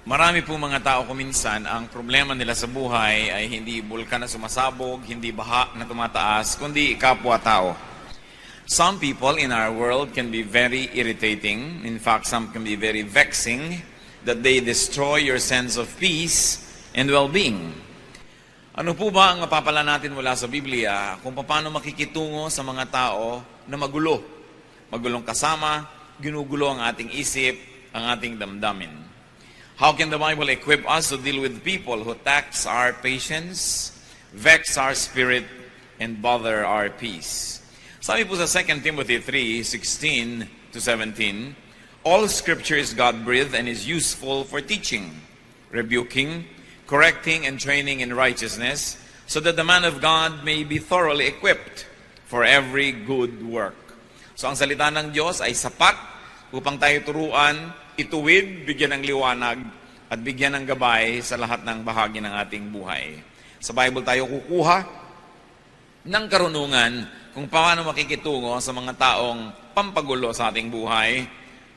Marami pong mga tao kuminsan, ang problema nila sa buhay ay hindi bulkan na sumasabog, hindi baha na tumataas, kundi kapwa-tao. Some people in our world can be very irritating. In fact, some can be very vexing that they destroy your sense of peace and well-being. Ano po ba ang mapapala natin mula sa Biblia kung paano makikitungo sa mga tao na magulo? Magulong kasama, ginugulo ang ating isip, ang ating damdamin. How can the Bible equip us to deal with people who tax our patience, vex our spirit, and bother our peace? Sabi po sa 2 Timothy 3:16-17, all Scripture is God-breathed and is useful for teaching, rebuking, correcting, and training in righteousness, so that the man of God may be thoroughly equipped for every good work. So ang salita ng Diyos ay sapat upang tayo turuan, ituwid, bigyan ng liwanag, at bigyan ng gabay sa lahat ng bahagi ng ating buhay. Sa Bible tayo kukuha ng karunungan kung paano makikitungo sa mga taong pampagulo sa ating buhay,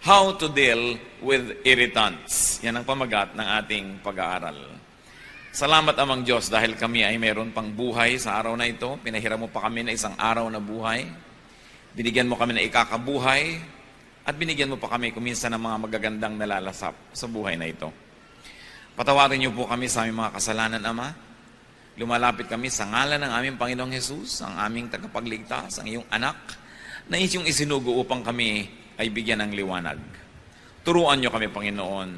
how to deal with irritants. Yan ang pamagat ng ating pag-aaral. Salamat Amang Diyos dahil kami ay meron pang buhay sa araw na ito. Pinahiram mo pa kami na isang araw na buhay. Binigyan mo kami na ikakabuhay. At binigyan mo pa kami kuminsan ng mga magagandang nalalasap sa buhay na ito. Patawarin niyo po kami sa aming mga kasalanan, Ama. Lumalapit kami sa ngalan ng aming Panginoong Jesus, ang aming tagapagligtas, ang iyong anak, na iyong isinugo upang kami ay bigyan ng liwanag. Turuan niyo kami, Panginoon,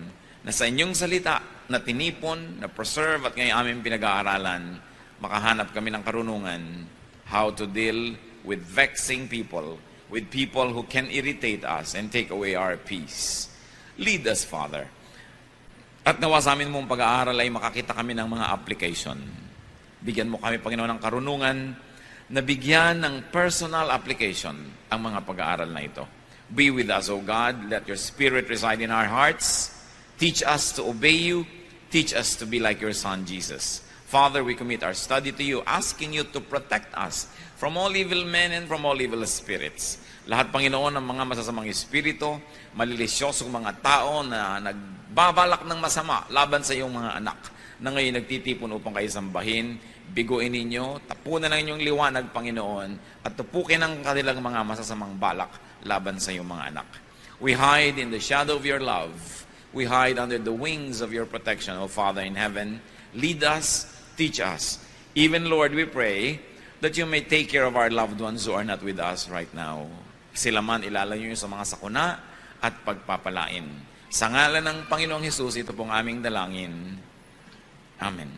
na sa inyong salita na tinipon, na preserve at ngayon aming pinag-aaralan, makahanap kami ng karunungan how to deal with vexing people, with people who can irritate us and take away our peace. Lead us, Father. At nawa sa amin mong pag-aaral ay makakita kami ng mga application. Bigyan mo kami, Panginoon, ng karunungan na bigyan ng personal application ang mga pag-aaral na ito. Be with us, O God. Let your Spirit reside in our hearts. Teach us to obey you. Teach us to be like your Son, Jesus. Father, we commit our study to you, asking you to protect us from all evil men and from all evil spirits. Lahat, Panginoon, ng mga masasamang espiritu, malilisyosong mga tao na nagbabalak ng masama laban sa iyong mga anak, na ngayon nagtitipon upang kayo sambahin, biguin ninyo, tapunan ng inyong liwanag, Panginoon, at tupukin ang kanilang mga masasamang balak laban sa iyong mga anak. We hide in the shadow of your love. We hide under the wings of your protection, O Father in heaven. Lead us, teach us. Even, Lord, we pray that you may take care of our loved ones who are not with us right now. Sila man ilalayo niyo sa mga sakuna at pagpapalain. Sa ngalan ng Panginoong Hesus, ito pong aming dalangin. Amen.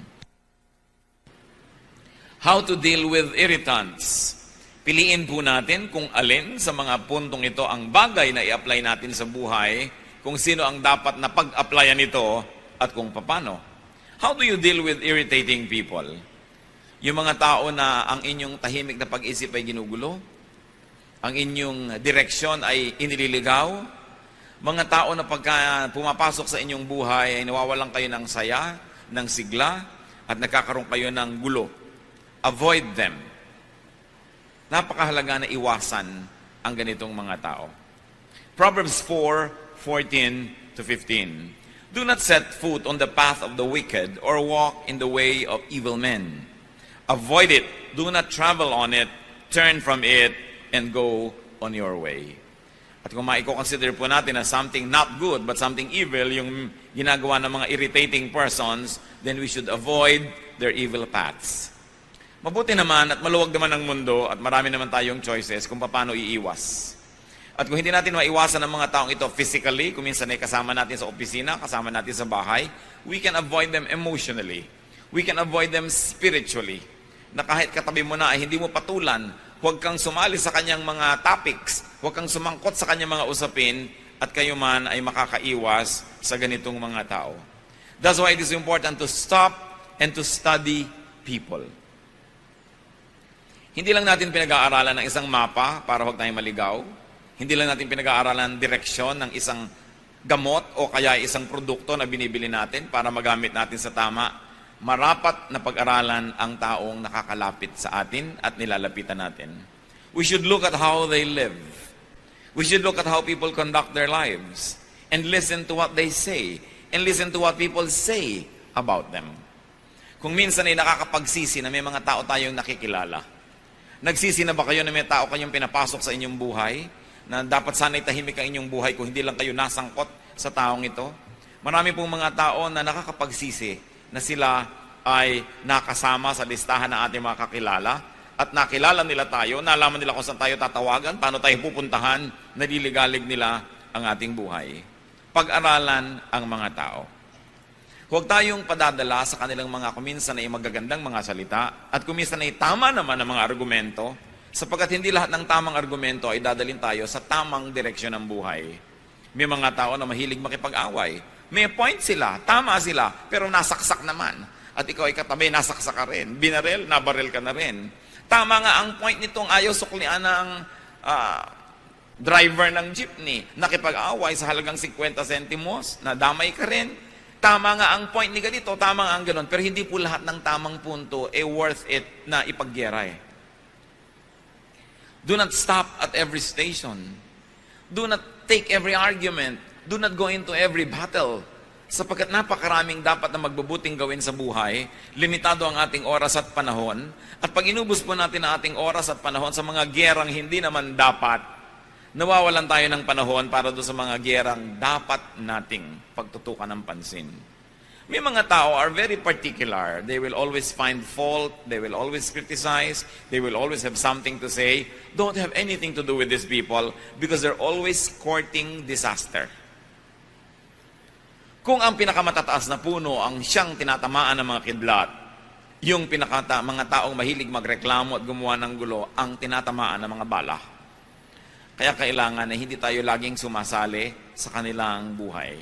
How to deal with irritants. Piliin po natin kung alin sa mga puntong ito ang bagay na i-apply natin sa buhay, kung sino ang dapat na pag-applyan ito at kung paano. How do you deal with irritating people? Yung mga tao na ang inyong tahimik na pag-isip ay ginugulo, ang inyong direksyon ay inililigaw, mga tao na pagka pumapasok sa inyong buhay ay nawawalan kayo ng saya, ng sigla, at nagkakaroon kayo ng gulo. Avoid them. Napakahalaga na iwasan ang ganitong mga tao. Proverbs 4:14-15. Do not set foot on the path of the wicked or walk in the way of evil men. Avoid it. Do not travel on it. Turn from it and go on your way. At kung maiko-consider po natin na something not good but something evil, yung ginagawa ng mga irritating persons, then we should avoid their evil paths. Mabuti naman at maluwag naman ang mundo at marami naman tayong choices kung paano iiwas. At kung hindi natin maiwasan ang mga taong ito physically, kung minsan ay kasama natin sa opisina, kasama natin sa bahay, we can avoid them emotionally. We can avoid them spiritually. Na kahit katabi mo na ay hindi mo patulan, huwag kang sumali sa kanyang mga topics, huwag kang sumangkot sa kanyang mga usapin, at kayo man ay makakaiwas sa ganitong mga tao. That's why it is important to stop and to study people. Hindi lang natin pinag-aaralan ng isang mapa para huwag tayong maligaw. Hindi lang natin pinag-aaralan ng direksyon ng isang gamot o kaya isang produkto na binibili natin para magamit natin sa tama. Marapat na pag-aralan ang taong nakakalapit sa atin at nilalapitan natin. We should look at how they live. We should look at how people conduct their lives and listen to what they say. and listen to what people say about them. Kung minsan ay nakakapagsisi na may mga tao tayong nakikilala. Nagsisi na ba kayo na may tao kayong pinapasok sa inyong buhay? Na dapat sana'y tahimik ang inyong buhay kung hindi lang kayo nasangkot sa taong ito? Marami pong mga tao na nakakapagsisi na sila ay nakasama sa listahan ng ating mga kakilala at nakilala nila tayo, nalaman nila kung saan tayo tatawagan, paano tayo pupuntahan, naliligalig nila ang ating buhay. Pag-aralan ang mga tao. Huwag tayong padadala sa kanilang mga kuminsan ay magagandang mga salita at kuminsan ay tama naman ang mga argumento sapagkat hindi lahat ng tamang argumento ay dadalhin tayo sa tamang direksyon ng buhay. May mga tao na mahilig makipag-away. May point sila, tama sila, pero nasaksak naman. At ikaw ay katabi, nasaksak ka rin. Binarel, nabarel ka na rin. Tama nga ang point nitong ayaw suklian ng driver ng jeepney. Nakipag-away sa halagang 50 centimos, nadamay ka rin. Tama nga ang point ni ganito, tama nga ang ganon. Pero hindi po lahat ng tamang punto worth it na ipagyera eh. Do not stop at every station. Do not take every argument. Do not go into every battle. Sapagkat napakaraming dapat na magbubuting gawin sa buhay, limitado ang ating oras at panahon, at pag inubos po natin ang ating oras at panahon sa mga gyerang hindi naman dapat, nawawalan tayo ng panahon para doon sa mga gyerang dapat nating pagtutukan ng pansin. May mga tao are very particular. They will always find fault. They will always criticize. They will always have something to say. Don't have anything to do with these people because they're always courting disaster. Kung ang pinakamatataas na puno ang siyang tinatamaan ng mga kidlat, yung mga taong mahilig magreklamo at gumawa ng gulo, ang tinatamaan ng mga bala. Kaya kailangan na hindi tayo laging sumasali sa kanilang buhay.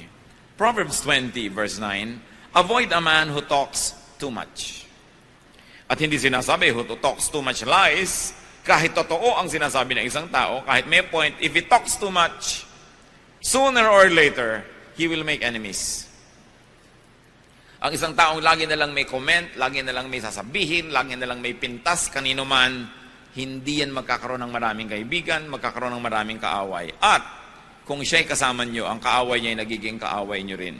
Proverbs 20 verse 9, avoid a man who talks too much. At hindi sinasabi who talks too much lies, kahit totoo ang sinasabi ng isang tao, kahit may point, if he talks too much, sooner or later, he will make enemies. Ang isang taong lagi na lang may comment, lagi na lang may sasabihin, lagi na lang may pintas, kanino man, hindi yan magkakaroon ng maraming kaibigan, magkakaroon ng maraming kaaway. At kung siya'y kasama nyo, ang kaaway niya ay nagiging kaaway nyo rin.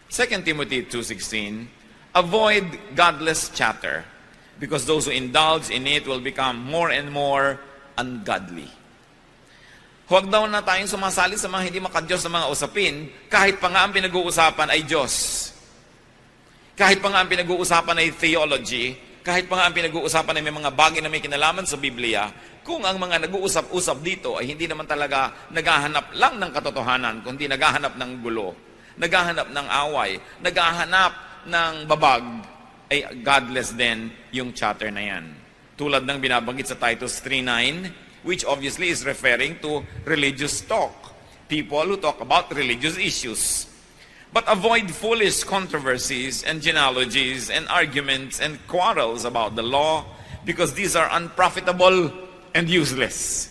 2 Timothy 2:16, avoid godless chatter, because those who indulge in it will become more and more ungodly. Huwag daw na tayong sumasali sa mga hindi makadiyos na mga usapin, kahit pa nga ang pinag-uusapan ay Diyos. Kahit pa nga ang pinag-uusapan ay theology, kahit pa nga ang pinag-uusapan ay may mga bagay na may kinalaman sa Biblia, kung ang mga nag-uusap-usap dito ay hindi naman talaga naghahanap lang ng katotohanan, kundi naghahanap ng gulo, naghahanap ng away, naghahanap ng babag, ay godless din yung chatter na yan. Tulad ng binabanggit sa Titus 3:9, which obviously is referring to religious talk. People who talk about religious issues. But avoid foolish controversies and genealogies and arguments and quarrels about the law because these are unprofitable and useless.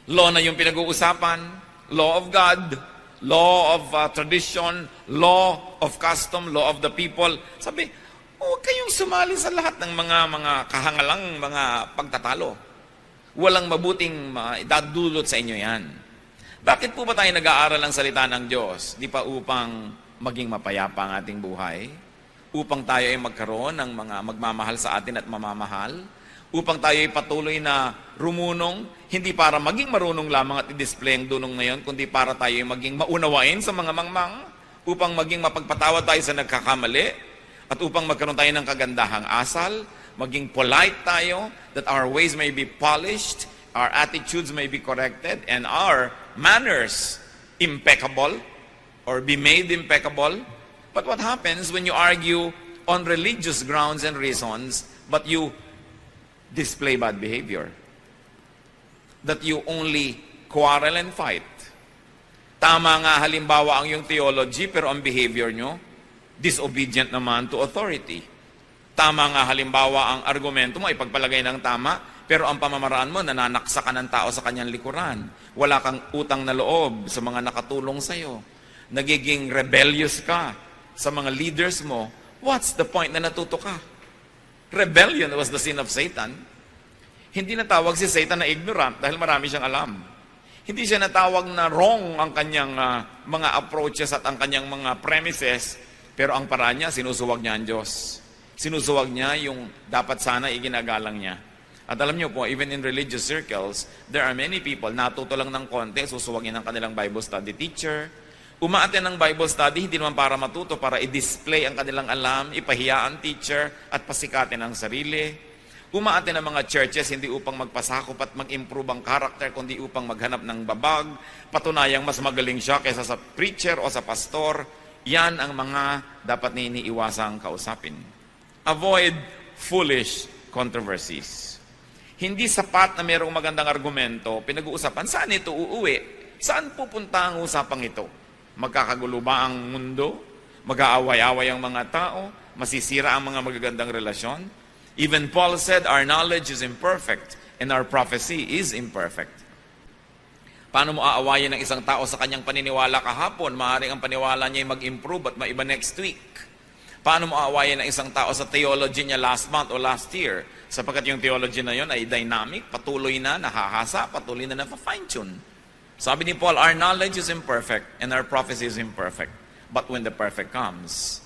Law na yung pinag-uusapan, law of God, law of tradition, law of custom, law of the people. Sabi, huwag kayong sumali sa lahat ng mga kahangalang mga pagtatalo. Walang mabuting dadulot sa inyo yan. Bakit po ba tayo nag-aaral ng salita ng Diyos? Di pa upang maging mapayapa ang ating buhay? Upang tayo ay magkaroon ng mga magmamahal sa atin at mamamahal? Upang tayo ay patuloy na rumunong? Hindi para maging marunong lamang at i-display ang dunong na yun, kundi para tayo ay maging maunawain sa mga mangmang? Upang maging mapagpatawad tayo sa nagkakamali? At upang magkaroon tayo ng kagandahang asal? Maging polite tayo, that our ways may be polished, our attitudes may be corrected, and our manners impeccable, or be made impeccable. But what happens when you argue on religious grounds and reasons, but you display bad behavior? That you only quarrel and fight. Tama nga halimbawa ang yung theology, pero ang behavior nyo, disobedient naman to authority. Tama nga halimbawa ang argumento mo, ipagpalagay ng tama, pero ang pamamaraan mo, nananaksa ka ng tao sa kanyang likuran. Wala kang utang na loob sa mga nakatulong sa'yo. Nagiging rebellious ka sa mga leaders mo. What's the point na natuto ka? Rebellion was the sin of Satan. Hindi natawag si Satan na ignorant dahil marami siyang alam. Hindi siya natawag na wrong ang kanyang mga approaches at ang kanyang mga premises, pero ang paraan niya, sinusuwag niya ang Diyos. Sinusuwag niya yung dapat sana iginagalang niya. At alam niyo po, even in religious circles, there are many people, natuto lang ng konti, susuwagin ang kanilang Bible study teacher. Umaaten ng Bible study, hindi naman para matuto, para i-display ang kanilang alam, ipahiya ang teacher, at pasikatin ang sarili. Umaaten ng mga churches, hindi upang magpasakop at mag-improve ang character, kundi upang maghanap ng babag, patunayang mas magaling siya kaysa sa preacher o sa pastor. Yan ang mga dapat na iniiwasang kausapin. Avoid foolish controversies. Hindi sapat na mayroong magandang argumento, pinag-uusapan, saan ito uuwi? Saan pupunta ang usapang ito? Magkakagulo ba ang mundo? Mag-aaway-away ang mga tao? Masisira ang mga magagandang relasyon? Even Paul said, our knowledge is imperfect and our prophecy is imperfect. Paano mo aawayin ng isang tao sa kanyang paniniwala kahapon? Maaaring ang paniwala niya ay mag-improve at maiba next week. Paano mo aawayin ng isang tao sa theology niya last month o last year? Sapagkat yung theology na yun ay dynamic, patuloy na, nahahasa, patuloy na fine-tune. Sabi ni Paul, our knowledge is imperfect and our prophecy is imperfect. But when the perfect comes,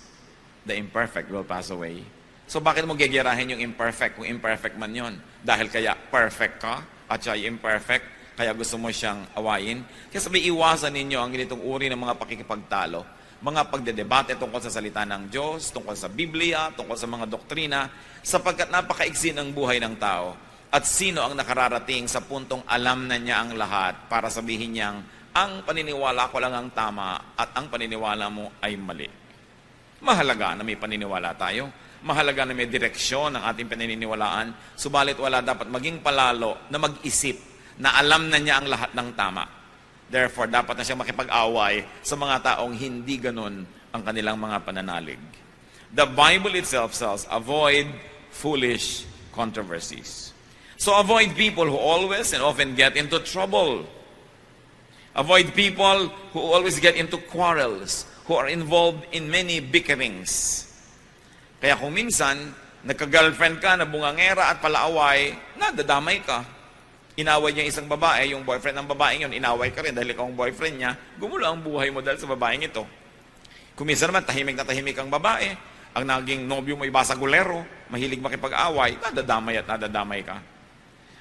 the imperfect will pass away. So bakit mo gegerahin yung imperfect kung imperfect man yon? Dahil kaya perfect ka at siya imperfect, kaya gusto mo siyang awayin? Kaya sabi, iwasan ninyo ang ganitong uri ng mga pakikipagtalo, mga pagdedebate tungkol sa salita ng Diyos, tungkol sa Biblia, tungkol sa mga doktrina, sapagkat napakaigsi ng buhay ng tao. At sino ang nakararating sa puntong alam na niya ang lahat para sabihin niyang, ang paniniwala ko lang ang tama at ang paniniwala mo ay mali. Mahalaga na may paniniwala tayo. Mahalaga na may direksyon ang ating paniniwalaan, subalit wala dapat maging palalo na mag-isip na alam na niya ang lahat ng tama. Therefore, dapat na siyang makipag-away sa mga taong hindi ganun ang kanilang mga pananalig. The Bible itself says, avoid foolish controversies. So avoid people who always and often get into trouble. Avoid people who always get into quarrels, who are involved in many bickerings. Kaya kung minsan, nagka-girlfriend ka, nabungangera at palaaway, nadadamay ka. Inaway niya isang babae, yung boyfriend ng babaeng yun, inaway ka rin dahil ikaw ang boyfriend niya, gumulo ang buhay mo dahil sa babaeng ito. Kung minsan naman, tahimik na tahimik ang babae, ang naging nobyo mo ibasagulero, mahilig makipag-away, nadadamay at nadadamay ka.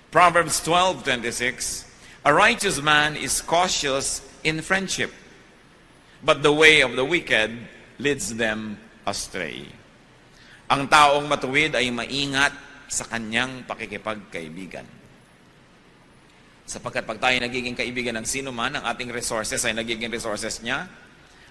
Proverbs 12:26, a righteous man is cautious in friendship, but the way of the wicked leads them astray. Ang taong matuwid ay maingat sa kanyang pakikipagkaibigan. Sapagkat pag tayo nagiging kaibigan ng sino man, ang ating resources ay nagiging resources niya.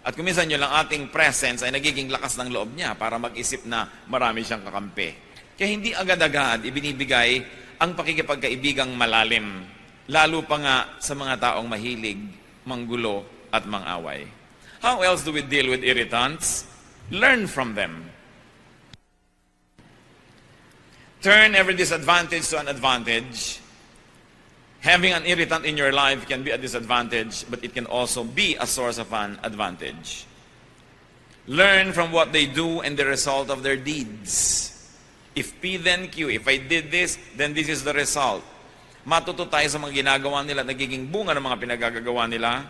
At kuminsan nyo lang ating presence ay nagiging lakas ng loob niya para mag-isip na marami siyang kakampi. Kaya hindi agad-agad ibinibigay ang pakikipagkaibigang malalim. Lalo pa nga sa mga taong mahilig, manggulo at mangaway. How else do we deal with irritants? Learn from them. Turn every disadvantage to an advantage. Having an irritant in your life can be a disadvantage, but it can also be a source of an advantage. Learn from what they do and the result of their deeds. If P then Q, if I did this, then this is the result. Matuto tayo sa mga ginagawa nila, nagiging bunga ng mga pinagagagawa nila.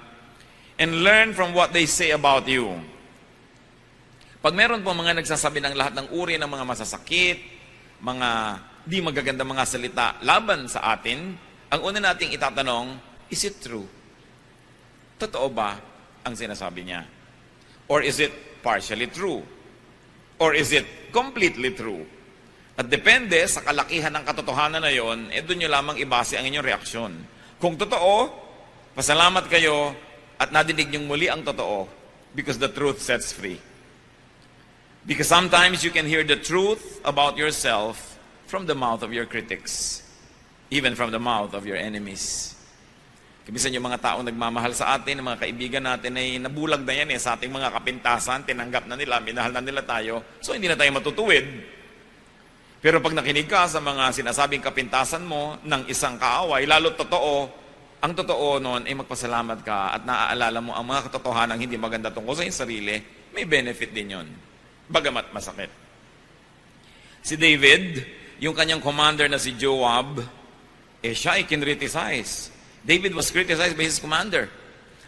And learn from what they say about you. Pag meron po mga nagsasabi ng lahat ng uri ng mga masasakit, mga di magaganda mga salita laban sa atin, ang una nating itatanong, is it true? Totoo ba ang sinasabi niya? Or is it partially true? Or is it completely true? At depende sa kalakihan ng katotohanan na yon, doon nyo lamang ibase ang inyong reaksyon. Kung totoo, pasalamat kayo at nadinig nyong muli ang totoo because the truth sets free. Because sometimes you can hear the truth about yourself from the mouth of your critics, even from the mouth of your enemies. Kimisan yung mga taong nagmamahal sa atin, mga kaibigan natin ay nabulag na yan sa ating mga kapintasan, tinanggap na nila, minahal na nila tayo, so hindi na tayo matutuwid. Pero pag nakinig ka sa mga sinasabing kapintasan mo ng isang kaaway, lalo totoo, ang totoo noon ay magpasalamat ka at naaalala mo ang mga katotohanan hindi maganda tungkol sa iyong sarili, may benefit din yon. Bagamat masakit. Si David, yung kanyang commander na si Joab, siya ay kinriticize. David was criticized by his commander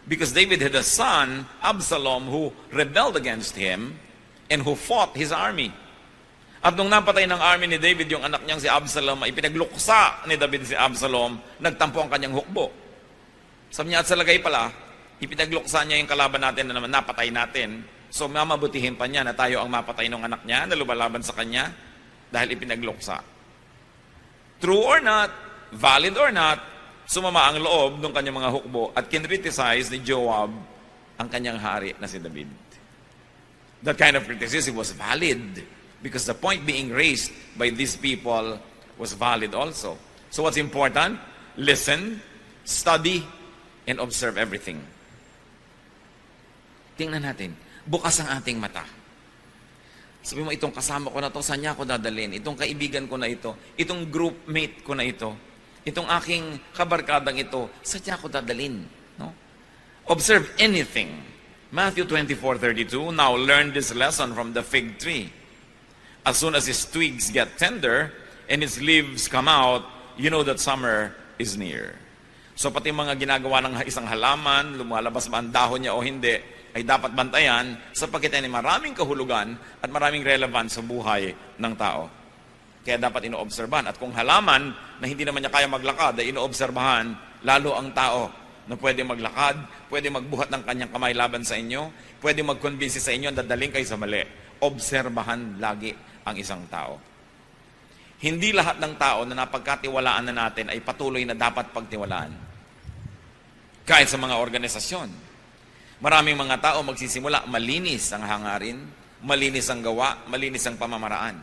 because David had a son, Absalom, who rebelled against him and who fought his army. At nung napatay ng army ni David yung anak niyang si Absalom, ay pinagluksa ni David si Absalom, nagtampo ang kanyang hukbo. Sabi niya, at sa lagay pala, ipinagluksa niya yung kalaban natin na naman napatay natin. So mamabutihin pa niya na tayo ang mapatay ng anak niya na lumalaban sa kanya dahil ipinagluksa. True or not, valid or not, sumama ang loob ng kanyang mga hukbo at kinriticize ni Joab ang kanyang hari na si David. That kind of criticism was valid because the point being raised by these people was valid also. So what's important? Listen, study, and observe everything. Tingnan natin. Bukas ang ating mata. Sabi mo, itong kasama ko na to, saan niya ako dadalhin? Itong kaibigan ko na ito, itong groupmate ko na ito, itong aking kabarkadang ito, saan niya ako dadalhin? No? Observe anything. Matthew 24:32, now learn this lesson from the fig tree. As soon as its twigs get tender and its leaves come out, you know that summer is near. So pati mga ginagawa ng isang halaman, lumalabas ba ang dahon niya o hindi, ay dapat bantayan sapagkat ay maraming kahulugan at maraming relevance sa buhay ng tao. Kaya dapat inoobserbahan. At kung halaman na hindi naman niya kaya maglakad, ay inoobserbahan lalo ang tao na pwede maglakad, pwede magbuhat ng kanyang kamay laban sa inyo, pwede mag-convince sa inyo na dadaling kayo sa mali. Obserbahan lagi ang isang tao. Hindi lahat ng tao na napagkatiwalaan na natin ay patuloy na dapat pagtiwalaan. Kahit sa mga organisasyon. Maraming mga tao magsisimula, malinis ang hangarin, malinis ang gawa, malinis ang pamamaraan.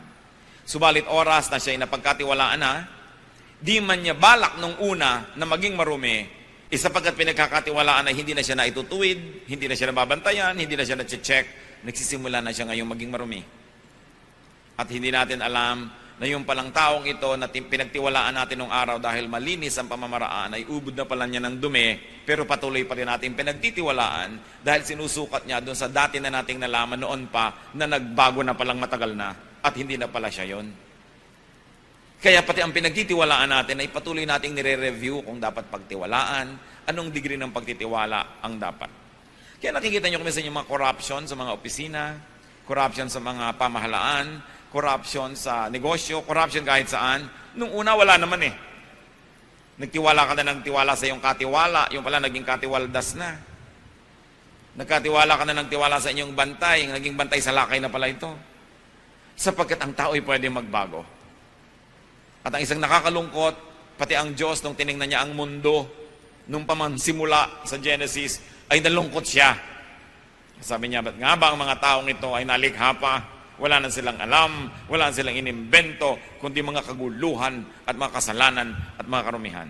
Subalit oras na siya ay napagkatiwalaan na, di man niya balak nung una na maging marumi, sapagkat pinagkakatiwalaan ay hindi na siya naitutuwid, hindi na siya nababantayan, hindi na siya na-check, nagsisimula na siya ngayong maging marumi. At hindi natin alam na yung palang taong ito na pinagtiwalaan natin nung araw dahil malinis ang pamamaraan ay ubod na pala niya ng dumi, pero patuloy pa rin natin pinagtitiwalaan dahil sinusukat niya doon sa dati na nating nalaman noon pa na nagbago na palang matagal na at hindi na pala siya yon. Kaya pati ang pinagtitiwalaan natin ay patuloy nating nire-review kung dapat pagtiwalaan, anong degree ng pagtitiwala ang dapat. Kaya nakikita niyo kung minsan yung mga corruption sa mga opisina, corruption sa mga pamahalaan, corruption sa negosyo, corruption kahit saan. Nung una, wala naman eh. Nagtiwala ka na ng tiwala sa iyong katiwala, yung pala naging katiwaldas na. Nagkatiwala ka na ng tiwala sa inyong bantay, naging bantay sa lakay na pala ito. Sapagkat ang tao ay pwede magbago. At ang isang nakakalungkot, pati ang Diyos, nung tinignan niya ang mundo, nung pamansimula sa Genesis, ay nalungkot siya. Sabi niya, ba't nga ba ang mga taong ito ay nalikha pa? Wala na silang alam, wala na silang inimbento, kundi mga kaguluhan at mga kasalanan at mga karumihan.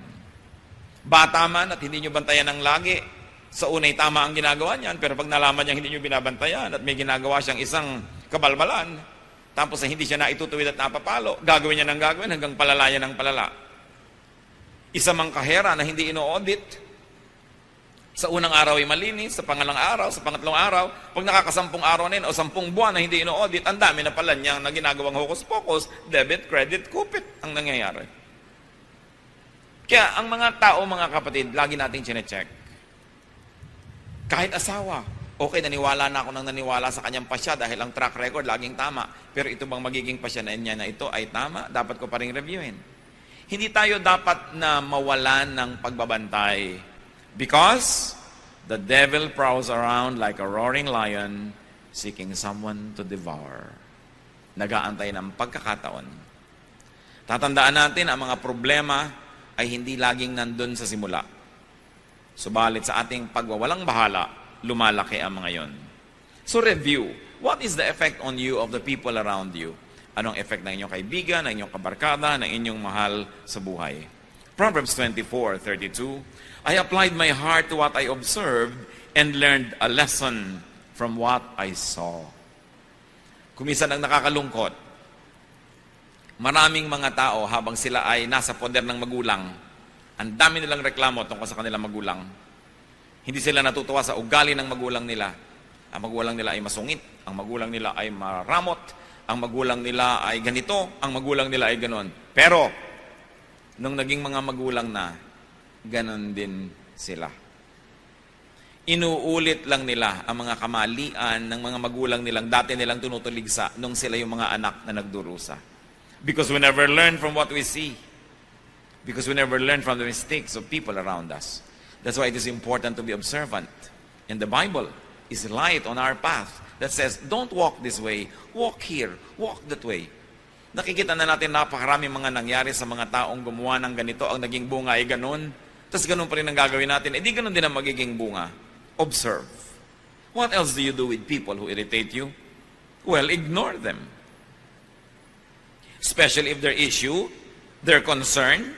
Bata man at hindi nyo bantayan ng lagi, sa unay tama ang ginagawa niyan, pero pag nalaman niya hindi nyo binabantayan at may ginagawa siyang isang kabalbalan, tapos hindi siya naitutuwid at napapalo, gagawin niya ng gagawin hanggang palalayan ng palala. Isa mang kahera na hindi ino-audit, sa unang araw ay malinis, sa pangalang araw, sa pangatlong araw, pag nakakasampung araw na yun, o 10 buwan na hindi ino-audit, ang dami na pala niyang na ginagawang hokus-pokus, debit, credit, kupit ang nangyayari. Kaya ang mga tao, mga kapatid, lagi nating chinecheck. Kahit asawa, okay, naniwala na ako nang naniwala sa kanyang pasya dahil ang track record laging tama. Pero ito bang magiging pasya na niya na ito ay tama? Dapat ko pa rin reviewin. Hindi tayo dapat na mawalan ng pagbabantay. Because the devil prowls around like a roaring lion seeking someone to devour. Nag-aantay ng pagkakataon. Tatandaan natin, ang mga problema ay hindi laging nandun sa simula. Subalit sa ating pagwawalang bahala, lumalaki ang mga yon. So review, what is the effect on you of the people around you? Anong effect ng inyong kaibigan, ng inyong kabarkada, ng inyong mahal sa buhay? Proverbs 24:32, I applied my heart to what I observed and learned a lesson from what I saw. Kumisan ang nakakalungkot. Maraming mga tao habang sila ay nasa poder ng magulang, ang dami nilang reklamo tungkol sa kanilang magulang. Hindi sila natutuwa sa ugali ng magulang nila. Ang magulang nila ay masungit, ang magulang nila ay maramot, ang magulang nila ay ganito, ang magulang nila ay ganon. Pero, nung naging mga magulang na, ganon din sila. Inuulit lang nila ang mga kamalian ng mga magulang nilang dati nilang tinutuligsa nung sila yung mga anak na nagdurusa. Because we never learn from what we see. Because we never learn from the mistakes of people around us. That's why it is important to be observant. And the Bible is light on our path that says, don't walk this way, walk here, walk that way. Nakikita na natin napakaraming mga nangyari sa mga taong gumawa ng ganito, ang naging bunga ay ganun. Tapos ganun pa rin ang gagawin natin. Eh di ganun din ang magiging bunga. Observe. What else do you do with people who irritate you? Well, ignore them. Especially if their issue, their concern,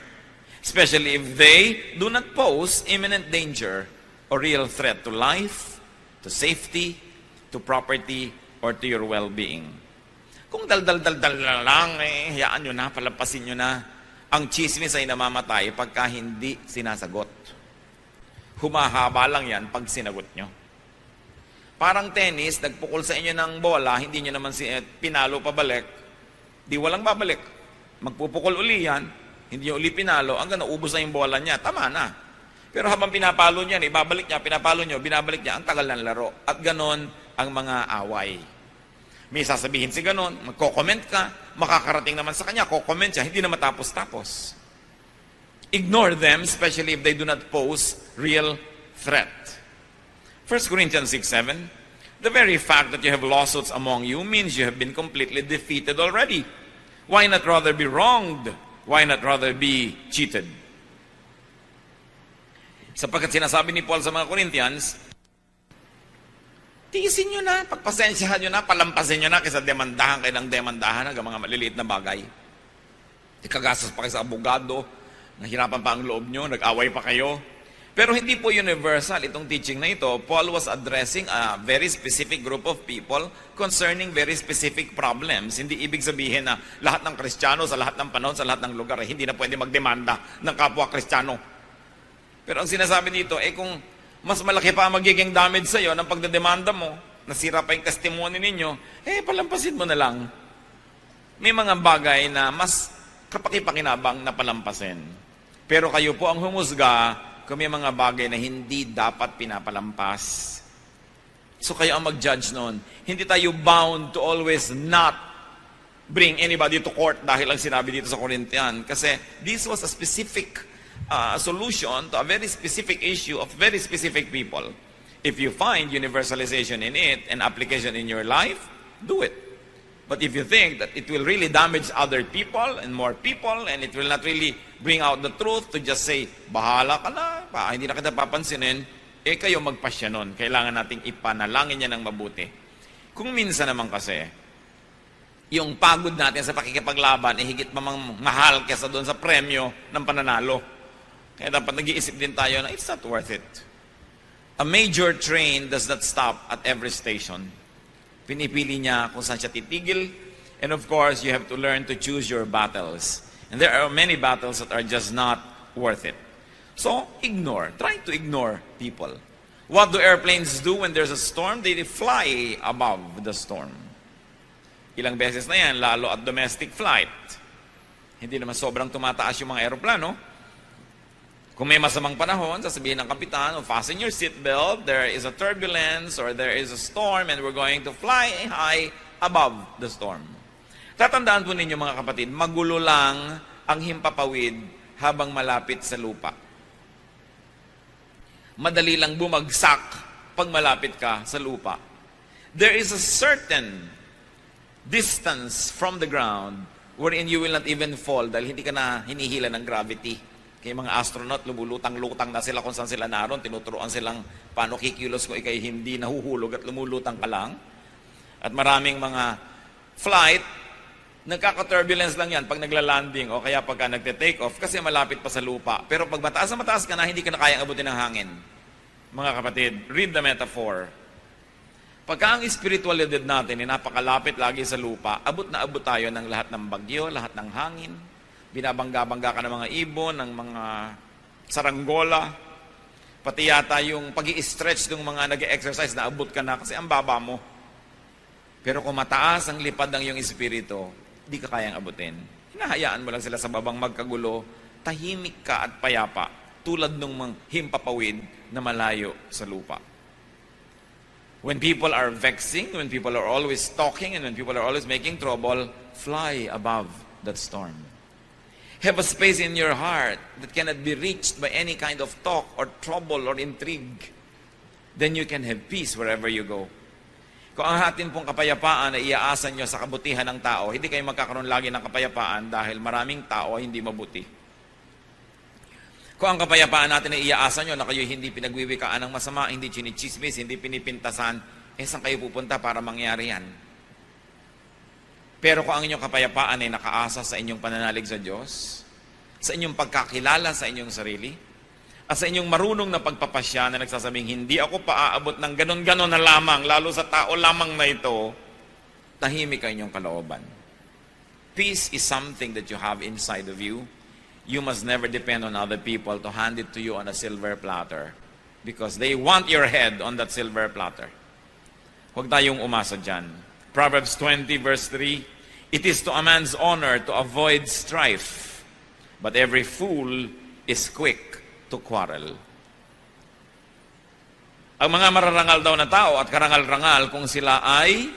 especially if they do not pose imminent danger or real threat to life, to safety, to property, or to your well-being. Kung dal-dal-dal-dal lang, hayaan nyo na, palampasin nyo na. Ang chismis ay namamatay pagka hindi sinasagot. Humahaba lang yan pag sinagot nyo. Parang tennis, nagpukol sa inyo ng bola, hindi nyo naman pinalo pabalik, di walang babalik. Magpupukol uli yan, hindi nyo uli pinalo, hanggang naubos na yung bola niya, tama na. Pero habang pinapalo niya, ibabalik niya, pinapalo nyo, binabalik niya, ang tagal ng laro. At ganon ang mga away. May sasabihin si ganon, magko-comment ka, makakarating naman sa kanya, ko-comment siya, hindi na matapos-tapos. Ignore them, especially if they do not pose real threat. 1 Corinthians 6:7, the very fact that you have lawsuits among you means you have been completely defeated already. Why not rather be wronged? Why not rather be cheated? Sapagkat sinasabi ni Paul sa mga Corinthians, tiisin nyo na, pagpasensyahan nyo na, palampasin nyo na kaysa demandahan kayo ng demandahan ng mga maliliit na bagay. Ikagastos pa kayo sa abogado, nahirapan pa ang loob nyo, nag-away pa kayo. Pero hindi po universal itong teaching na ito. Paul was addressing a very specific group of people concerning very specific problems. Hindi ibig sabihin na lahat ng Kristiyano sa lahat ng panahon, sa lahat ng lugar, hindi na pwede magdemanda ng kapwa Kristiyano. Pero ang sinasabi dito, kung mas malaki pa ang magiging damage sa iyo ng pagdedemanda mo, nasira pa yung testimony ninyo, palampasin mo na lang. May mga bagay na mas kapakipakinabang na palampasin. Pero kayo po ang humusga kung may mga bagay na hindi dapat pinapalampas. So kayo ang mag-judge noon. Hindi tayo bound to always not bring anybody to court dahil ang sinabi dito sa Corinthian. Kasi this was a specific solution to a very specific issue of very specific people. If you find universalization in it and application in your life, do it. But if you think that it will really damage other people and more people and it will not really bring out the truth to just say, bahala ka na, hindi na kita papansinin, kayo magpasya nun. Kailangan nating ipanalangin niya ng mabuti. Kung minsan naman kasi, yung pagod natin sa pakikipaglaban, higit mamang mahal kesa doon sa premyo ng pananalo. Kaya dapat nag-iisip din tayo na it's not worth it. A major train does not stop at every station. Pinipili niya kung saan siya titigil. And of course, you have to learn to choose your battles. And there are many battles that are just not worth it. So, ignore. Try to ignore people. What do airplanes do when there's a storm? They fly above the storm. Ilang beses na yan, lalo at domestic flight. Hindi naman sobrang tumataas yung mga aeroplano. Kung may masamang panahon, sasabihin ng kapitan, fasten your seatbelt, there is a turbulence or there is a storm and we're going to fly high above the storm. Tatandaan po ninyo mga kapatid, magulo lang ang himpapawid habang malapit sa lupa. Madali lang bumagsak pag malapit ka sa lupa. There is a certain distance from the ground wherein you will not even fall dahil hindi ka na hinihila ng gravity. Kaya mga astronaut, lumulutang-lutang na sila kung saan sila naroon. Tinuturoan silang paano kikilos kung ikay hindi nahuhulog at lumulutang ka lang. At maraming mga flight, nagkaka-turbulence lang yan pag nagla-landing o kaya pagka nagte-take off kasi malapit pa sa lupa. Pero pag mataas na mataas ka na, hindi ka na kayang abutin ng hangin. Mga kapatid, read the metaphor. Pagka ang spiritualidad natin ay napakalapit lagi sa lupa, abot na abot tayo ng lahat ng bagyo, lahat ng hangin. Binabangga-bangga ka ng mga ibon, ng mga saranggola, pati yata yung pag-i-stretch ng mga nag-exercise na abot ka na kasi ang baba mo. Pero kung mataas ang lipad ng iyong espiritu, di ka kayang abutin. Hinahayaan mo lang sila sa babang magkagulo, tahimik ka at payapa. tulad ng mga himpapawid na malayo sa lupa. When people are vexing, when people are always talking, and when people are always making trouble, fly above that storm. Have a space in your heart that cannot be reached by any kind of talk or trouble or intrigue. Then you can have peace wherever you go. Kung ang atin pong kapayapaan ay iaasan nyo sa kabutihan ng tao, hindi kayo magkakaroon lagi ng kapayapaan dahil maraming tao ay hindi mabuti. Kung ang kapayapaan natin ay iaasan nyo na kayo hindi pinagwiwikaan ng masama, hindi chinichismis, hindi pinipintasan, saan kayo pupunta para mangyari yan? Pero kung ang inyong kapayapaan ay nakaasa sa inyong pananalig sa Diyos, sa inyong pagkakilala sa inyong sarili, at sa inyong marunong na pagpapasya na nagsasabing, hindi ako paaabot ng ganon-ganon na lamang, lalo sa tao lamang na ito, tahimik ang inyong kalooban. Peace is something that you have inside of you. You must never depend on other people to hand it to you on a silver platter because they want your head on that silver platter. Huwag tayong umasa dyan. Proverbs 20 verse 3, it is to a man's honor to avoid strife, but every fool is quick to quarrel. Ang mga mararangal daw na tao at karangal-rangal kung sila ay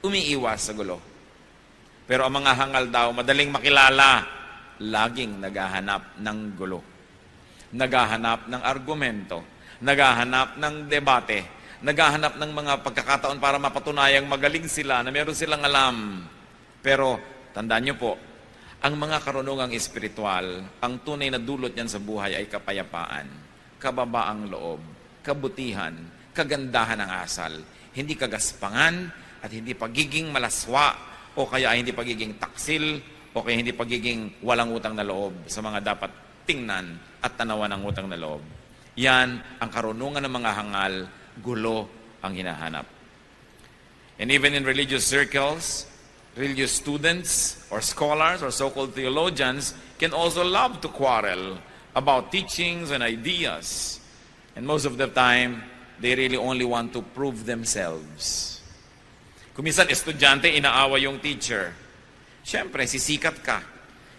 umiiwas sa gulo. Pero ang mga hangal daw, madaling makilala, laging naghahanap ng gulo. Naghahanap ng argumento. Naghahanap ng debate. Naghahanap ng mga pagkakataon para mapatunayang magaling sila, na meron silang alam. Pero, tandaan nyo po, ang mga karunungang espiritual, ang tunay na dulot niyan sa buhay ay kapayapaan, kababaang loob, kabutihan, kagandahan ng asal, hindi kagaspangan at hindi pagiging malaswa o kaya ay hindi pagiging taksil o kaya hindi pagiging walang utang na loob sa mga dapat tingnan at tanawan ng utang na loob. Yan ang karunungan ng mga hangal, gulo ang hinahanap. And even in religious circles, religious students or scholars or so-called theologians can also love to quarrel about teachings and ideas. And most of the time, they really only want to prove themselves. Kung minsan estudyante, inaaway yung teacher. Siyempre, sisikat ka.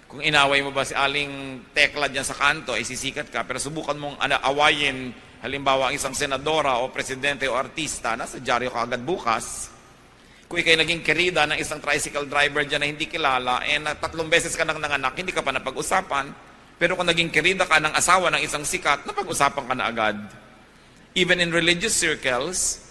Kung inaway mo ba si Aling Tekla dyan sa kanto, ay sisikat ka. Pero subukan mong awayin, halimbawa, ang isang senadora o presidente o artista, nasa dyaryo ka agad bukas. Kung ikay naging kerida ng isang tricycle driver dyan na hindi kilala, na 3 beses ka nang nanganak, hindi ka pa napag-usapan. Pero kung naging kerida ka ng asawa ng isang sikat, napag-usapan ka na agad. Even in religious circles,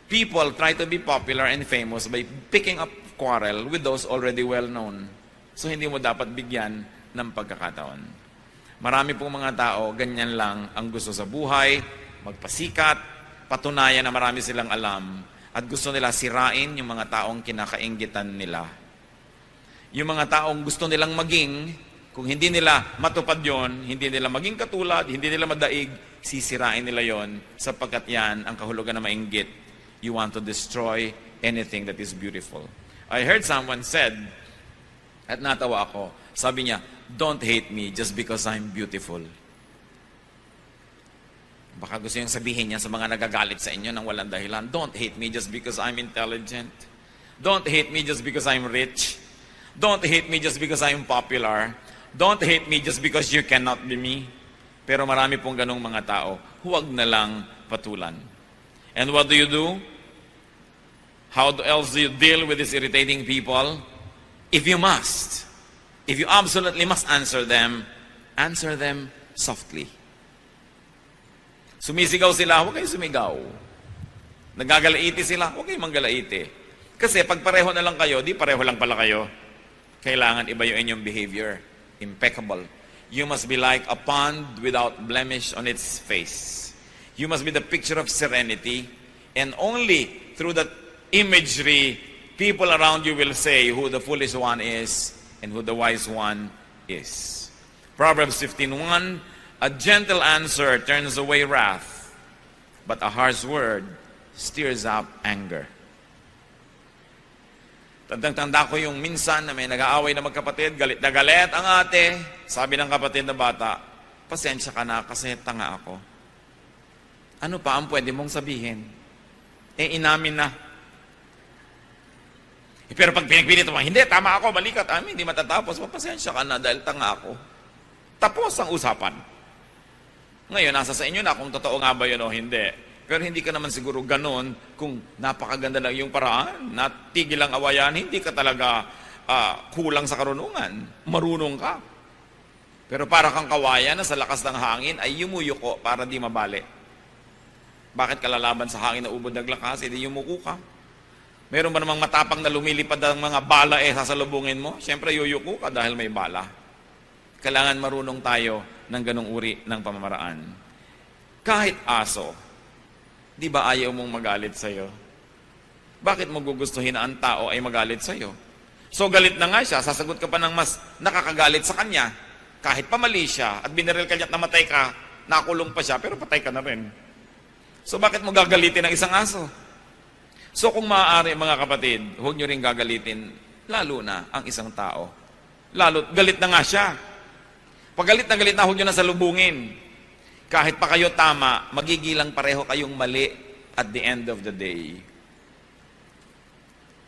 people try to be popular and famous by picking up quarrel with those already well-known. So hindi mo dapat bigyan ng pagkakataon. Marami pong mga tao, ganyan lang ang gusto sa buhay, magpasikat, patunayan na marami silang alam, at gusto nila sirain yung mga taong kinakainggitan nila. Yung mga taong gusto nilang maging, kung hindi nila matupad yon, hindi nila maging katulad, hindi nila madaig, sisirain nila yon, sapagkat yan ang kahulugan na mainggit. You want to destroy anything that is beautiful. I heard someone said, at natawa ako, sabi niya, don't hate me just because I'm beautiful. Baka gusto yung sabihin niya sa mga nagagalit sa inyo ng walang dahilan, don't hate me just because I'm intelligent. Don't hate me just because I'm rich. Don't hate me just because I'm popular. Don't hate me just because you cannot be me. Pero marami pong ganong mga tao, huwag na lang patulan. And what do you do? How else do you deal with these irritating people? If you must, if you absolutely must answer them softly. Sumisigaw sila, huwag kayong sumigaw. Nagagalaiti sila, huwag kayong manggalaiti. Kasi pag pareho na lang kayo, di pareho lang pala kayo. Kailangan iba yung inyong behavior. Impeccable. You must be like a pond without blemish on its face. You must be the picture of serenity. And only through that imagery, people around you will say who the foolish one is and who the wise one is. Proverbs 15:1, a gentle answer turns away wrath, but a harsh word stirs up anger. Tandang-tanda ko yung minsan na may nag-aaway na magkapatid, galit na galit ang ate. Sabi ng kapatid na bata, pasensya ka na kasi tanga ako. Ano pa ang pwede mong sabihin? Inamin na. Pero pag pinagpilit mo, hindi, tama ako, balikat, hindi matatapos. Pasensya ka na dahil tanga ako. Tapos ang usapan. Ngayon, nasa sa inyo na kung totoo nga ba yun o hindi. Pero hindi ka naman siguro ganun kung napakaganda lang yung paraan, natigil ang awayan, hindi ka talaga kulang sa karunungan. Marunong ka. Pero para kang kawayan na sa lakas ng hangin ay yumuyuko para di mabali. Bakit ka lalaban sa hangin na ubod naglakas? Hindi yumuko ka. Meron ba namang matapang na lumilipad ang mga bala sasalubungin mo? Siyempre yuyuko ka dahil may bala. Kailangan marunong tayo ng ganong uri ng pamamaraan. Kahit aso, di ba ayaw mong magalit sa'yo? Bakit mo gugustuhin na ang tao ay magalit sa'yo? So galit na nga siya, sasagot ka pa ng mas nakakagalit sa kanya. Kahit pamali siya at binaril ka niya at namatay ka, nakulong pa siya, pero patay ka na rin. So bakit mo gagalitin ang isang aso? So kung maaari mga kapatid, huwag nyo rin gagalitin, lalo na ang isang tao. Lalo, galit na nga siya. Pag galit na, huwag nyo na salubungin. Kahit pa kayo tama, magigilang pareho kayong mali at the end of the day.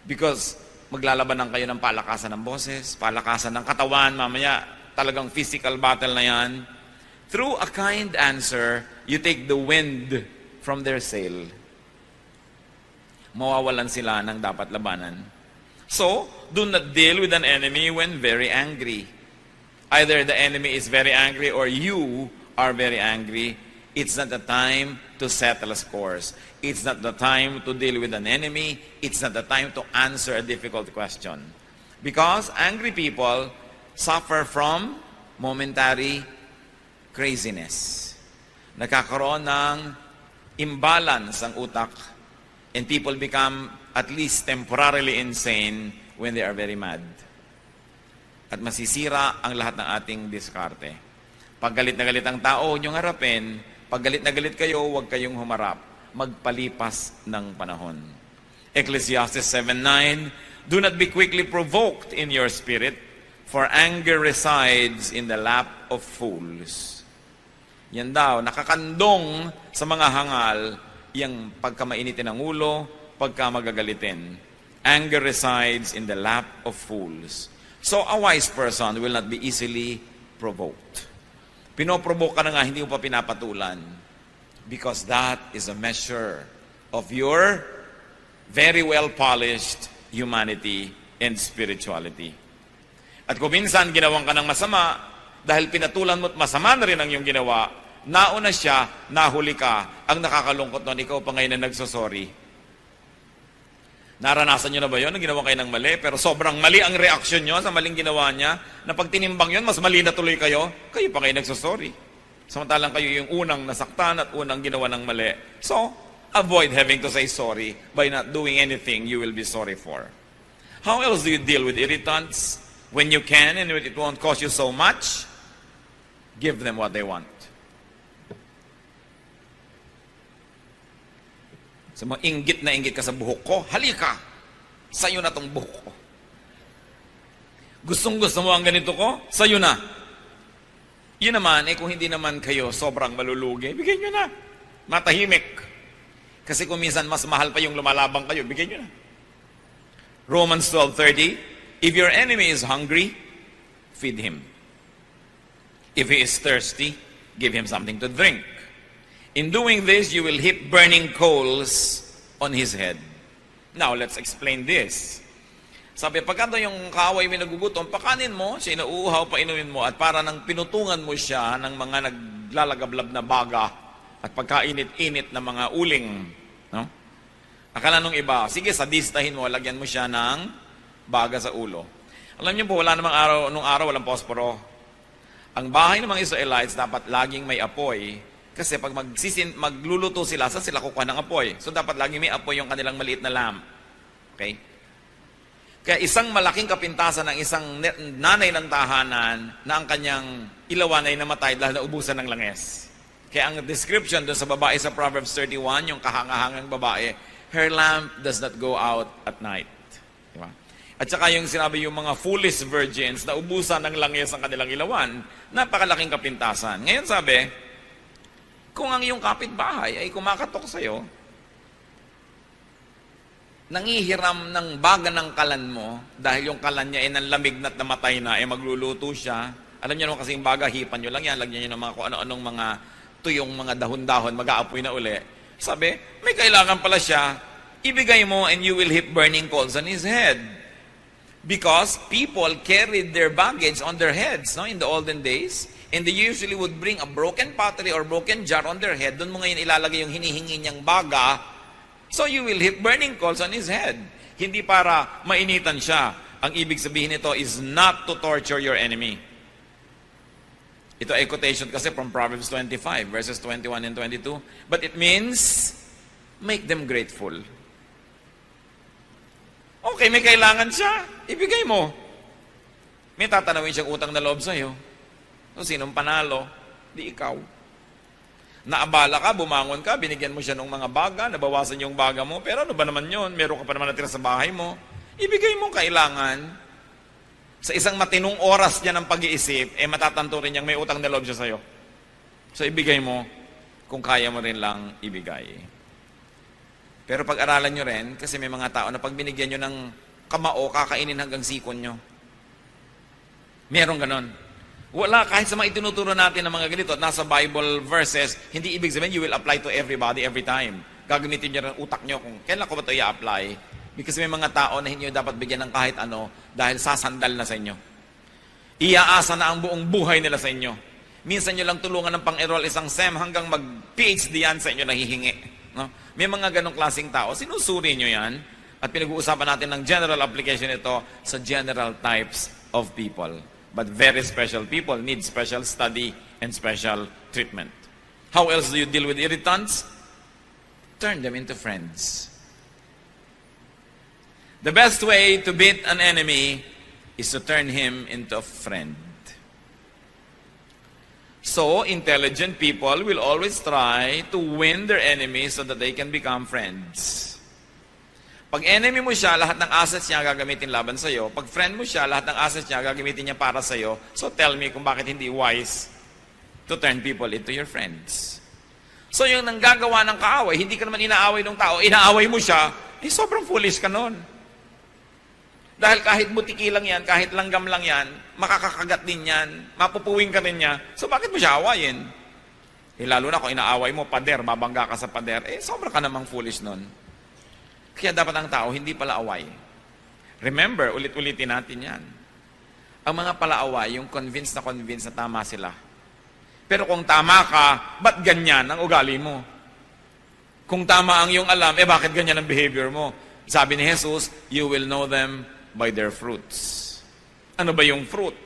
Because maglalabanan kayo ng palakasan ng boses, palakasan ng katawan, mamaya talagang physical battle na yan. Through a kind answer, you take the wind from their sail. Mawawalan sila ng dapat labanan. So, do not deal with an enemy when very angry. Either the enemy is very angry or you are very angry. It's not the time to settle scores. It's not the time to deal with an enemy. It's not the time to answer a difficult question. Because angry people suffer from momentary craziness. Nagkakaroon ng imbalance ang utak and people become at least temporarily insane when they are very mad. At masisira ang lahat ng ating diskarte. Pag galit na galit ang tao, huwag niyong harapin. Pag galit na galit kayo, huwag kayong humarap. Magpalipas ng panahon. Ecclesiastes 7:9, do not be quickly provoked in your spirit, for anger resides in the lap of fools. Yan daw, nakakandong sa mga hangal, yung pagka mainitin ang ulo, pagka magagalitin. Anger resides in the lap of fools. So a wise person will not be easily provoked. Pinoprovoke ka na nga, hindi mo pa pinapatulan. Because that is a measure of your very well-polished humanity and spirituality. At kung minsan ginawang ka ng masama, dahil pinatulan mo't masama na rin ang iyong ginawa, nauna siya, nahuli ka, ang nakakalungkot nun, ikaw pa ngayon na nagsosorry. Naranasan nyo na ba yun? Ginawa kayo ng mali, pero sobrang mali ang reaksyon nyo sa maling ginawa niya, na pag tinimbang yun, mas mali na tuloy kayo pa kayo nagsosorry. Samantalang kayo yung unang nasaktan at unang ginawa ng mali. So, avoid having to say sorry by not doing anything you will be sorry for. How else do you deal with irritants? When you can and it won't cost you so much, give them what they want. So, inggit na inggit ka sa buhok ko, halika, sa'yo na tong buhok ko. Gustong-gusto mo ang ganito ko, sa'yo na. Yun naman, kung hindi naman kayo sobrang malulugi, bigyan nyo na. Matahimik. Kasi kung minsan mas mahal pa yung lumalabang kayo, bigyan nyo na. Romans 12:30, if your enemy is hungry, feed him. If he is thirsty, give him something to drink. In doing this, you will heap burning coals on his head. Now, let's explain this. Sabi, pagkanta yung kaaway may nagugutom, pakanin mo, siya inauuhaw, painumin mo, at para nang pinutungan mo siya ng mga naglalagablab na baga at pagkainit-init na mga uling. No? Akala nung iba, sige, sadistahin mo, lagyan mo siya ng baga sa ulo. Alam niyo po, wala namang araw, nung araw, walang posporo. Ang bahay ng mga Israelites dapat laging may apoy. Kasi pag magluluto sila, saan sila kukuha ng apoy? So dapat laging may apoy yung kanilang maliit na lamp. Okay? Kaya isang malaking kapintasan ng isang nanay ng tahanan na ang kanyang ilawan ay namatay dahil naubusan ng langes. Kaya ang description doon sa babae sa Proverbs 31, yung kahangahangang babae, her lamp does not go out at night. Diba? At saka yung sinabi yung mga foolish virgins na ubusan ng langes ang kanilang ilawan, napakalaking kapintasan. Ngayon sabi, kung ang iyong kapitbahay ay kumakatok sa'yo, nangihiram ng baga ng kalan mo, dahil yung kalan niya ay nanlamig na't namatay na, magluluto siya. Alam niyo naman kasing baga, hipan nyo lang yan, lagyan nyo ng mga kung ano-anong mga tuyong mga dahon-dahon, mag-aapoy na uli. Sabi, may kailangan pala siya, ibigay mo and you will heap burning coals on his head. Because people carried their baggage on their heads, no, in the olden days. And they usually would bring a broken pottery or broken jar on their head. Doon mo ngayon ilalagay yung hinihingi niyang baga. So you will heap burning coals on his head. Hindi para mainitan siya. Ang ibig sabihin nito is not to torture your enemy. Ito ay quotation kasi from Proverbs 25, verses 21 and 22. But it means, make them grateful. Okay, may kailangan siya. Ibigay mo. May tatanawin siyang utang na loob sa'yo. So, sinong panalo? Di ikaw. Naabala ka, bumangon ka, binigyan mo siya ng mga baga, nabawasan yung baga mo, pero ano ba naman yun? Meron ka pa naman natira sa bahay mo. Ibigay mo kailangan. Sa isang matinong oras niya ng pag-iisip, matatanto rin niyang may utang na loob siya sa'yo. So, ibigay mo kung kaya mo rin lang ibigay. Pero pag-aralan nyo rin, kasi may mga tao na pag binigyan nyo ng kamao, kakainin hanggang sikon nyo. Merong ganon. Wala, kahit sa mga itinuturo natin ng mga ganito, nasa Bible verses, hindi ibig sabihin you will apply to everybody every time. Gagamitin nyo rin utak nyo kung kailan ko ba ito i-apply. Because may mga tao na hindi nyo dapat bigyan ng kahit ano dahil sasandal na sa inyo. Iaasa na ang buong buhay nila sa inyo. Minsan nyo lang tulungan ng pang-enroll isang SEM hanggang mag-PhD yan sa inyo nahihingi. No? May mga ganong klaseng tao, sinusuri nyo yan at pinag-uusapan natin ng general application ito sa general types of people. But very special people need special study and special treatment. How else do you deal with irritants? Turn them into friends. The best way to beat an enemy is to turn him into a friend. So, intelligent people will always try to win their enemies so that they can become friends. Pag enemy mo siya, lahat ng assets niya gagamitin laban sa'yo. Pag friend mo siya, lahat ng assets niya gagamitin niya para sa'yo. So tell me kung bakit hindi wise to turn people into your friends. So yung nanggagawa ng kaaway, hindi ka naman inaaway ng tao, inaaway mo siya, sobrang foolish ka nun. Dahil kahit butiki lang yan, kahit langgam lang yan, makakakagat din yan, mapupuwing ka rin niya, so bakit mo siya awayin? Lalo na kung inaaway mo, pader, babangga ka sa pader, sobra ka namang foolish nun. Kaya dapat ang tao hindi pala away. Remember, ulit-ulitin natin yan. Ang mga palaaway, yung convinced na tama sila. Pero kung tama ka, ba't ganyan ang ugali mo? Kung tama ang iyong alam, bakit ganyan ang behavior mo? Sabi ni Jesus, you will know them by their fruits. Ano ba yung fruit?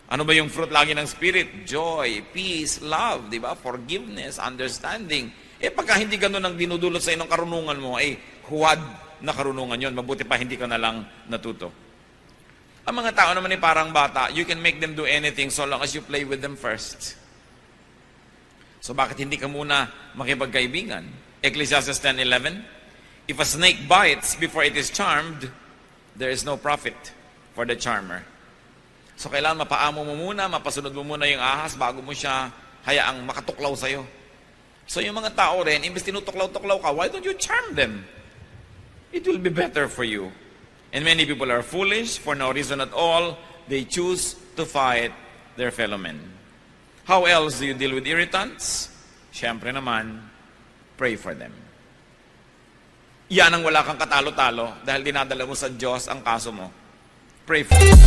Ano ba yung fruit lagi ng Spirit? Joy, peace, love, di ba? Forgiveness, understanding. Pagka hindi ganun ang dinudulot sa inong karunungan mo, huwad na karunungan yon. Mabuti pa hindi ka na lang natuto. Ang mga tao naman parang bata, you can make them do anything so long as you play with them first. So bakit hindi ka muna makipagkaibigan? Ecclesiastes 10:11, if a snake bites before it is charmed, there is no profit for the charmer. So kailangan mapaamo mo muna, mapasunod mo muna yung ahas bago mo siya hayaang makatuklaw sa'yo. So yung mga tao rin, imbes tinutuklaw-tuklaw ka, why don't you charm them? It will be better for you. And many people are foolish for no reason at all. They choose to fight their fellow men. How else do you deal with irritants? Siyempre naman, pray for them. Yan ang wala kang katalo-talo dahil dinadala mo sa Diyos ang kaso mo. Pray for them.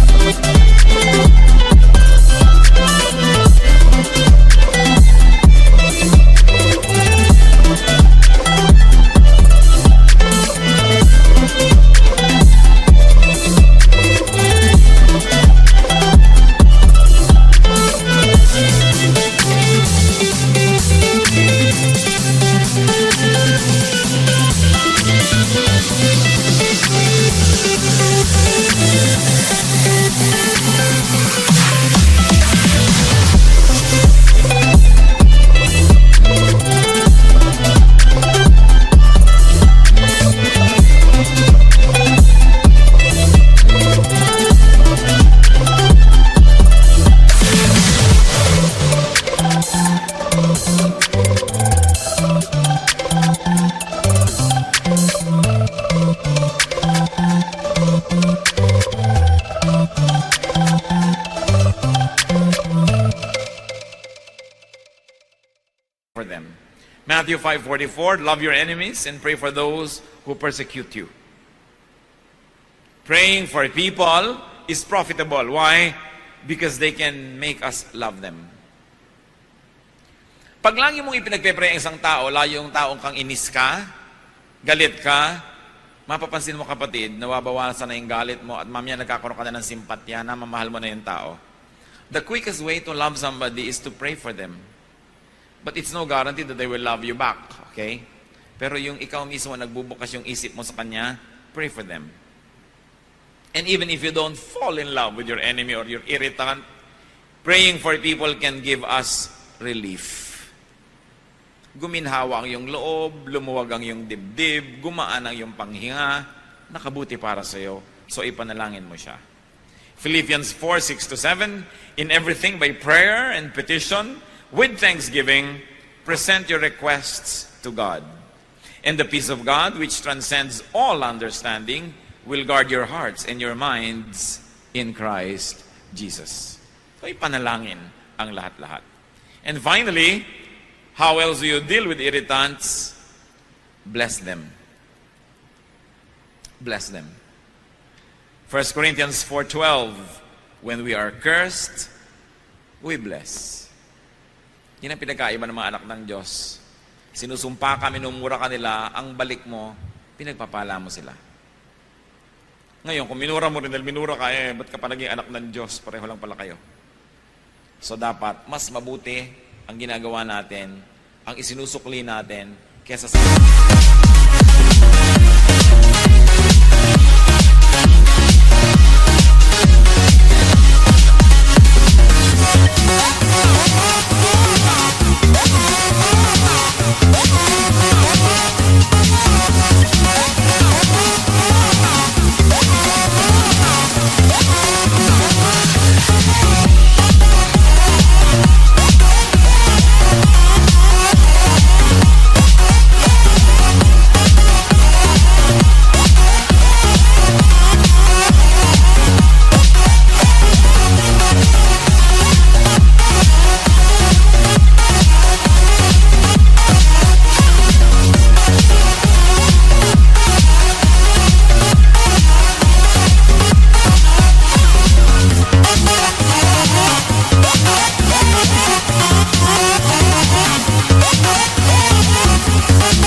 Matthew 5:44, love your enemies and pray for those who persecute you. Praying for people is profitable. Why? Because they can make us love them. Pag lagi mong ipinagpe-pray ang isang tao, layo yung taong kang inis ka, galit ka, mapapansin mo kapatid, nawabawasan na yung galit mo at mamaya nagkakaroon ka na ng simpatya, namamahal mo na yung tao. The quickest way to love somebody is to pray for them. But it's no guarantee that they will love you back. Okay? Pero yung ikaw mismo nagbubukas yung isip mo sa kanya, pray for them. And even if you don't fall in love with your enemy or your irritant, praying for people can give us relief. Guminhawa ang iyong loob, lumuwag ang iyong dibdib, gumaan ang iyong panghinga, nakabuti para sa iyo. So ipanalangin mo siya. Philippians 4:6-7, in everything by prayer and petition, with thanksgiving, present your requests to God. And the peace of God, which transcends all understanding, will guard your hearts and your minds in Christ Jesus. So ipanalangin ang lahat-lahat. And finally, how else do you deal with irritants? Bless them. Bless them. 1 Corinthians 4:12, when we are cursed, we bless. Yan ang pinagkaiba ng mga anak ng Diyos. Sinusumpa ka, minumura ka nila, ang balik mo, pinagpapala mo sila. Ngayon, kung minura mo rin dahil minura ka, ba't ka pa naging anak ng Diyos? Pareho lang pala kayo. So dapat, mas mabuti ang ginagawa natin, ang isinusukli natin, kesa sa...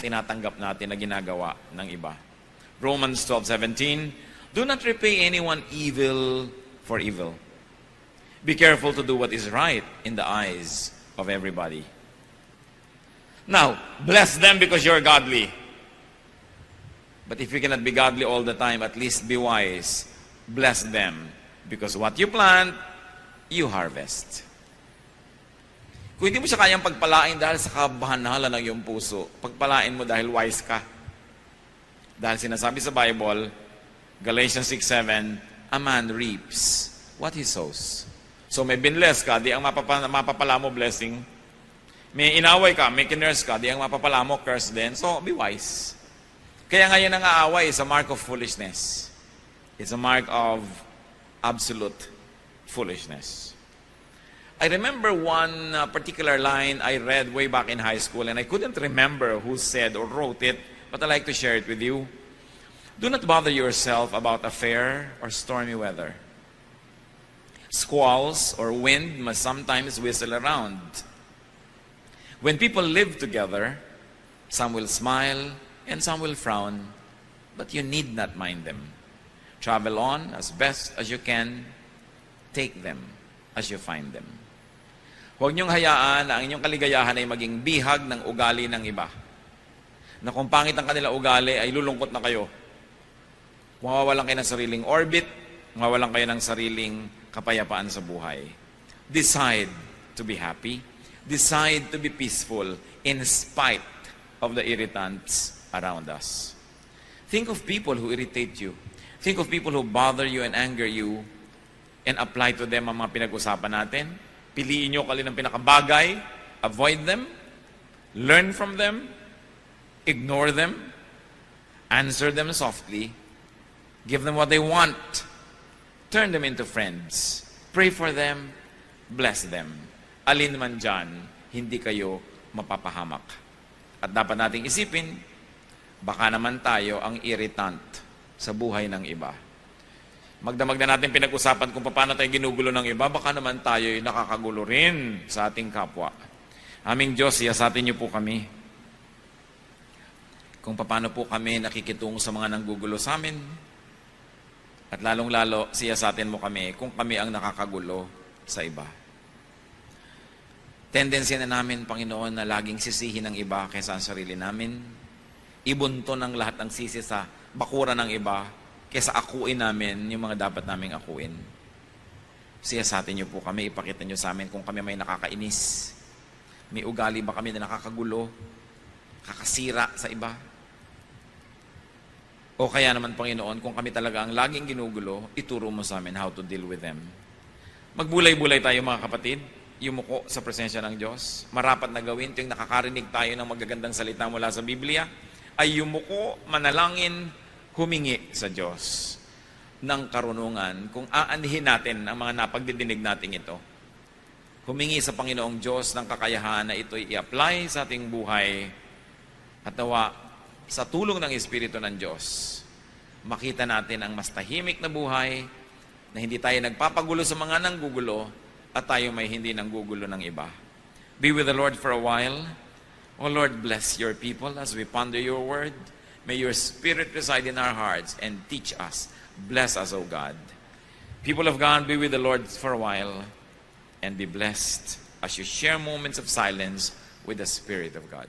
tinatanggap natin na ginagawa ng iba. Romans 12:17, do not repay anyone evil for evil. Be careful to do what is right in the eyes of everybody. Now, bless them because you're godly. But if you cannot be godly all the time, at least be wise. Bless them because what you plant, you harvest. Kung hindi mo siya kayang pagpalain dahil sa kabahanala ng iyong puso, pagpalain mo dahil wise ka. Dahil sinasabi sa Bible, Galatians 6:7, a man reaps what he sows. So may binless ka, di ang mapapala mo blessing. May inaway ka, may kinurse ka, di ang mapapala mo curse din. So be wise. Kaya ngayon ang aaway is a mark of foolishness. It's a mark of absolute foolishness. I remember one particular line I read way back in high school, and I couldn't remember who said or wrote it, but I'd like to share it with you. Do not bother yourself about a fair or stormy weather. Squalls or wind must sometimes whistle around. When people live together, some will smile and some will frown, but you need not mind them. Travel on as best as you can. Take them as you find them. Huwag niyong hayaan na ang inyong kaligayahan ay maging bihag ng ugali ng iba. Na kung pangit ang kanila ugali, ay lulungkot na kayo. Mawawalan kayo ng sariling orbit, mawawalan kayo ng sariling kapayapaan sa buhay. Decide to be happy. Decide to be peaceful in spite of the irritants around us. Think of people who irritate you. Think of people who bother you and anger you, and apply to them ang mga pinag-usapan natin. Piliin nyo kalin ang pinakabagay, avoid them, learn from them, ignore them, answer them softly, give them what they want, turn them into friends, pray for them, bless them. Alin man dyan, hindi kayo mapapahamak. At dapat nating isipin, baka naman tayo ang irritant sa buhay ng iba. Magdamag na natin pinag-usapan kung paano tayo ginugulo ng iba, baka naman tayo ay nakakagulo rin sa ating kapwa. Aming Diyos, siyasatin niyo po kami kung paano po kami nakikitungo sa mga nanggugulo sa amin. At lalong-lalo, siyasatin mo kami kung kami ang nakakagulo sa iba. Tendency na namin, Panginoon, na laging sisihin ng iba kaysa ang sarili namin. Ibunto ng lahat ng sisi sa bakuran ng iba kaysa akuin namin yung mga dapat naming akuin. Siyasatin niyo po kami, ipakita niyo sa amin kung kami may nakakainis. May ugali ba kami na nakakagulo, kakasira sa iba? O kaya naman, Panginoon, kung kami talaga ang laging ginugulo, ituro mo sa amin how to deal with them. Magbulay-bulay tayo, mga kapatid, yumuko sa presensya ng Diyos. Marapat na gawin ito yung nakakarinig tayo ng magagandang salita mula sa Biblia, ay yumuko, manalangin, humingi sa Diyos ng karunungan kung aanhin natin ang mga napagdidinig natin ito. Humingi sa Panginoong Diyos ng kakayahan na ito'y i-apply sa ating buhay at nawa sa tulong ng Espiritu ng Diyos, makita natin ang mas tahimik na buhay na hindi tayo nagpapagulo sa mga nanggugulo at tayo may hindi nanggugulo ng iba. Be with the Lord for a while. O Lord, bless your people as we ponder your word. May your Spirit reside in our hearts and teach us. Bless us, O God. People of God, be with the Lord for a while and be blessed as you share moments of silence with the Spirit of God.